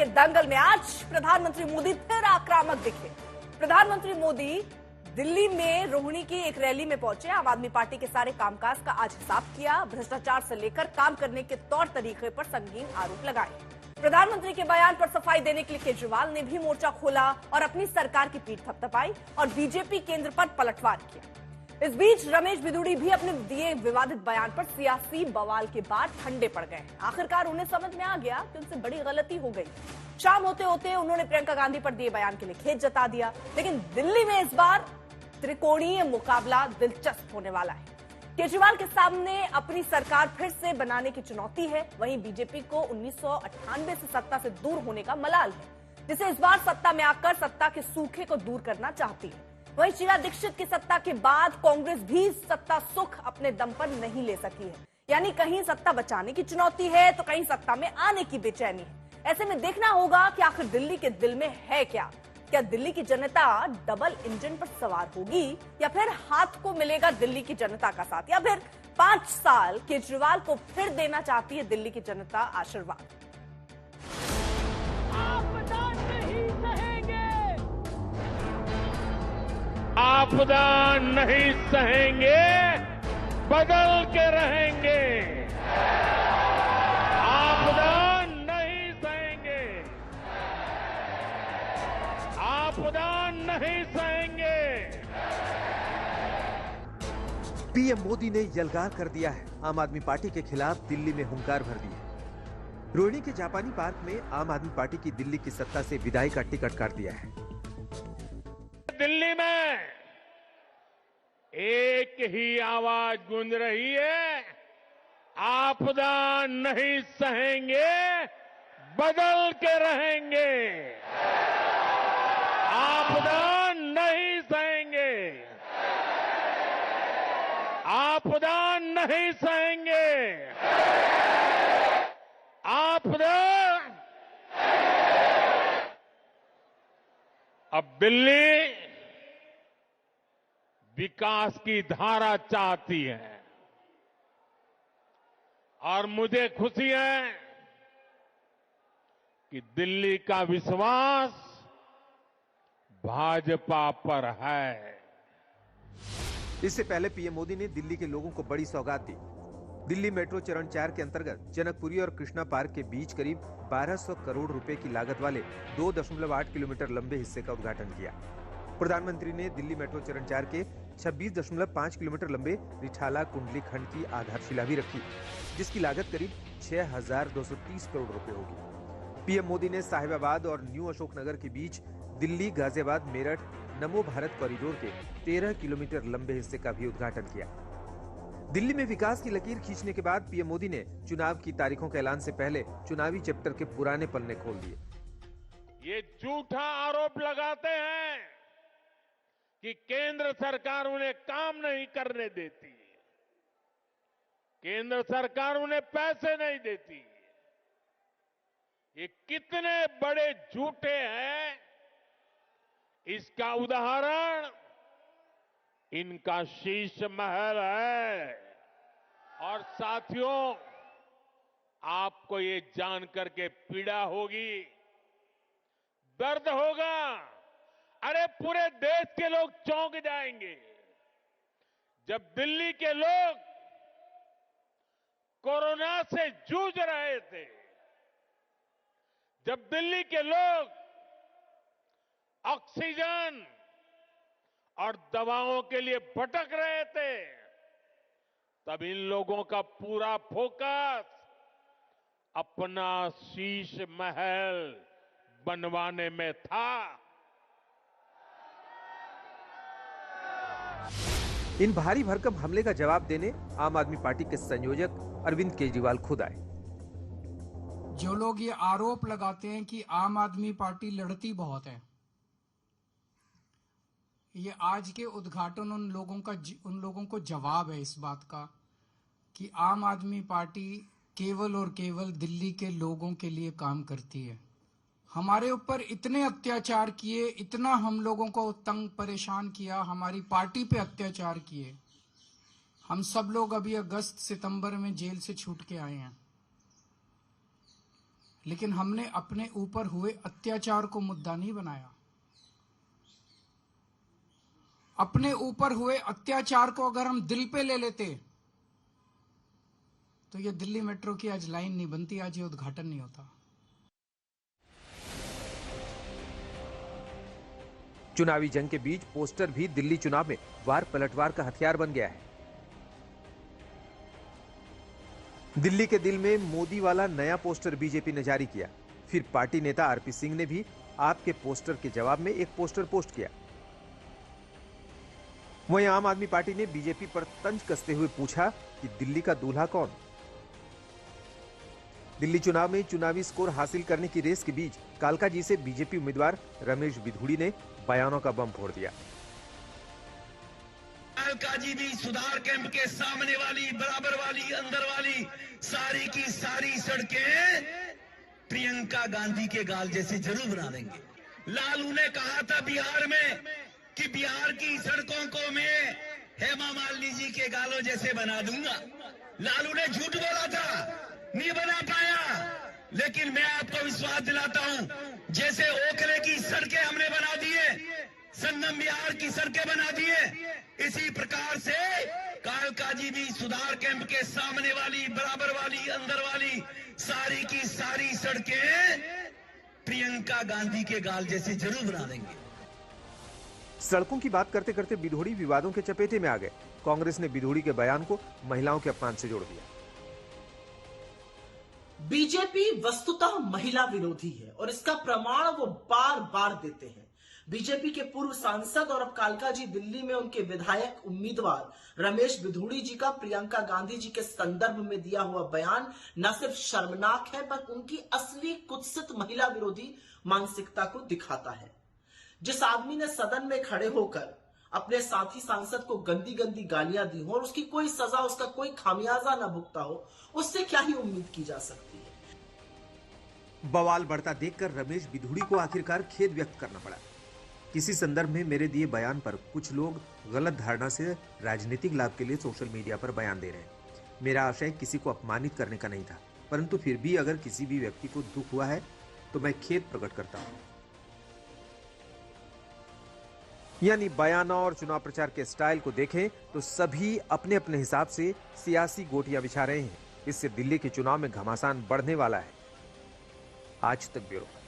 के दंगल में आज प्रधानमंत्री मोदी फिर आक्रामक दिखे। प्रधानमंत्री मोदी दिल्ली में रोहिणी की एक रैली में पहुंचे। आम आदमी पार्टी के सारे कामकाज का आज हिसाब किया। भ्रष्टाचार से लेकर काम करने के तौर तरीके पर संगीन आरोप लगाए। प्रधानमंत्री के बयान पर सफाई देने के लिए केजरीवाल ने भी मोर्चा खोला और अपनी सरकार की पीठ थपथपाई और बीजेपी केंद्र पर पलटवार किया। इस बीच रमेश बिधूड़ी भी अपने दिए विवादित बयान पर सियासी बवाल के बाद ठंडे पड़ गए। आखिरकार उन्हें समझ में आ गया कि उनसे बड़ी गलती हो गई। शाम होते होते उन्होंने प्रियंका गांधी पर दिए बयान के लिए खेद जता दिया। लेकिन दिल्ली में इस बार त्रिकोणीय मुकाबला दिलचस्प होने वाला है। केजरीवाल के सामने अपनी सरकार फिर से बनाने की चुनौती है। वहीं बीजेपी को 1998 से सत्ता से दूर होने का मलाल है, जिसे इस बार सत्ता में आकर सत्ता के सूखे को दूर करना चाहती है। वहीं शीला दीक्षित की सत्ता के बाद कांग्रेस भी सत्ता सुख अपने दम पर नहीं ले सकी है। यानी कहीं सत्ता बचाने की चुनौती है तो कहीं सत्ता में आने की बेचैनी है। ऐसे में देखना होगा कि आखिर दिल्ली के दिल में है क्या दिल्ली की जनता डबल इंजन पर सवार होगी या फिर हाथ को मिलेगा दिल्ली की जनता का साथ, या फिर 5 साल केजरीवाल को फिर देना चाहती है दिल्ली की जनता आशीर्वाद। आपदा नहीं सहेंगे, बदल के रहेंगे। आपदा नहीं सहेंगे, आपदा नहीं सहेंगे। पीएम मोदी ने यलगार कर दिया है। आम आदमी पार्टी के खिलाफ दिल्ली में हुंकार भर दी है। रोहिणी के जापानी पार्क में आम आदमी पार्टी की दिल्ली की सत्ता से विदाई का टिकट काट दिया है। दिल्ली में एक ही आवाज गूंज रही है, आपदा नहीं सहेंगे, बदल के रहेंगे। आपदा नहीं सहेंगे, आपदा नहीं सहेंगे। आपदा अब दिल्ली विकास की धारा चाहती है और मुझे खुशी है कि दिल्ली का विश्वास भाजपा पर है। इससे पहले पीएम मोदी ने दिल्ली के लोगों को बड़ी सौगात दी। दिल्ली मेट्रो चरण 4 के अंतर्गत जनकपुरी और कृष्णा पार्क के बीच करीब 1200 करोड़ रुपए की लागत वाले 2.8 किलोमीटर लंबे हिस्से का उद्घाटन किया। प्रधानमंत्री ने दिल्ली मेट्रो चरण 4 के 26.5 किलोमीटर लंबे रिठाला कुंडली खंड की आधारशिला भी रखी, जिसकी लागत करीब 6,230 करोड़ रुपए होगी। पीएम मोदी ने साहिबाबाद और न्यू अशोकनगर के बीच दिल्ली गाजियाबाद मेरठ नमो भारत कॉरिडोर के 13 किलोमीटर लंबे हिस्से का भी उद्घाटन किया। दिल्ली में विकास की लकीर खींचने के बाद पीएम मोदी ने चुनाव की तारीखों के ऐलान से पहले चुनावी चैप्टर के पुराने पन्ने खोल दिए। ये झूठा आरोप लगाते हैं कि केंद्र सरकार उन्हें काम नहीं करने देती, केंद्र सरकार उन्हें पैसे नहीं देती। ये कितने बड़े झूठे हैं, इसका उदाहरण इनका शीश महल है। और साथियों, आपको ये जानकर के पीड़ा होगी, दर्द होगा। अरे पूरे देश के लोग चौंक जाएंगे जब दिल्ली के लोग कोरोना से जूझ रहे थे, जब दिल्ली के लोग ऑक्सीजन और दवाओं के लिए भटक रहे थे, तब इन लोगों का पूरा फोकस अपना शीश महल बनवाने में था। इन भारी भरकम हमले का जवाब देने आम आदमी पार्टी के संयोजक अरविंद केजरीवाल खुद आए। जो लोग ये आरोप लगाते हैं कि आम आदमी पार्टी लड़ती बहुत है, ये आज के उद्घाटन उन लोगों को जवाब है इस बात का कि आम आदमी पार्टी केवल और केवल दिल्ली के लोगों के लिए काम करती है। हमारे ऊपर इतने अत्याचार किए, इतना हम लोगों को तंग परेशान किया, हमारी पार्टी पे अत्याचार किए। हम सब लोग अभी अगस्त सितंबर में जेल से छूट के आए हैं। लेकिन हमने अपने ऊपर हुए अत्याचार को मुद्दा नहीं बनाया। अपने ऊपर हुए अत्याचार को अगर हम दिल पे ले लेते तो ये दिल्ली मेट्रो की आज लाइन नहीं बनती, आज ये उद्घाटन नहीं होता। चुनावी जंग के बीच पोस्टर भी दिल्ली चुनाव में वार पलटवार का हथियार बन गया है। दिल्ली के दिल में मोदी वाला नया पोस्टर बीजेपी ने जारी किया। फिर पार्टी नेता आरपी सिंह ने भी आपके पोस्टर के जवाब में एक पोस्टर पोस्ट किया। वहीं आम आदमी पार्टी ने बीजेपी पर तंज कसते हुए पूछा कि दिल्ली का दूल्हा कौन। दिल्ली चुनाव में चुनावी स्कोर हासिल करने की रेस के बीच कालकाजी से बीजेपी उम्मीदवार रमेश बिधूड़ी ने बयानों का बम फोड़ दिया। कालकाजी भी सुधार कैंप के सामने वाली, बराबर वाली, अंदर वाली सारी की सारी सड़कें प्रियंका गांधी के गाल जैसे जरूर बना देंगे। लालू ने कहा था बिहार में कि बिहार की सड़कों को मैं हेमा मालिनी जी के गालों जैसे बना दूंगा। लालू ने झूठ बोला था, नहीं बना पाया, लेकिन मैं आपको विश्वास दिलाता हूं, जैसे ओखले की सड़कें हमने बना दिए, संगम बिहार की सड़कें बना दिए, इसी प्रकार से कालकाजी भी सुधार कैंप के सामने वाली, बराबर वाली, अंदर वाली सारी की सारी सड़कें प्रियंका गांधी के गाल जैसे जरूर बना देंगे। सड़कों की बात करते करते बिधूड़ी विवादों के चपेटे में आ गए। कांग्रेस ने बिधूड़ी के बयान को महिलाओं के अपमान से जोड़ दिया। बीजेपी वस्तुतः महिला विरोधी है और इसका प्रमाण वो बार बार देते हैं। बीजेपी के पूर्व सांसद और अब कालकाजी दिल्ली में उनके विधायक उम्मीदवार रमेश बिधूड़ी जी का प्रियंका गांधी जी के संदर्भ में दिया हुआ बयान न सिर्फ शर्मनाक है बल्कि उनकी असली कुत्सित महिला विरोधी मानसिकता को दिखाता है। जिस आदमी ने सदन में खड़े होकर अपने साथी सांसद को गंदी गंदी गालियां दी हो और उसकी कोई सजा, उसका कोई खामियाजा ना भुगता हो, उससे क्या ही उम्मीद की जा सकती है। बवाल बढ़ता देखकर रमेश बिधूड़ी को आखिरकार खेद व्यक्त करना पड़ा। किसी संदर्भ में मेरे दिए बयान पर कुछ लोग गलत धारणा से राजनीतिक लाभ के लिए सोशल मीडिया पर बयान दे रहे हैं। मेरा आशय किसी को अपमानित करने का नहीं था, परंतु फिर भी अगर किसी भी व्यक्ति को दुख हुआ है तो मैं खेद प्रकट करता हूं। यानी बयानों और चुनाव प्रचार के स्टाइल को देखें तो सभी अपने अपने हिसाब से सियासी गोटियां बिछा रहे हैं। इससे दिल्ली के चुनाव में घमासान बढ़ने वाला है। आज तक ब्यूरो।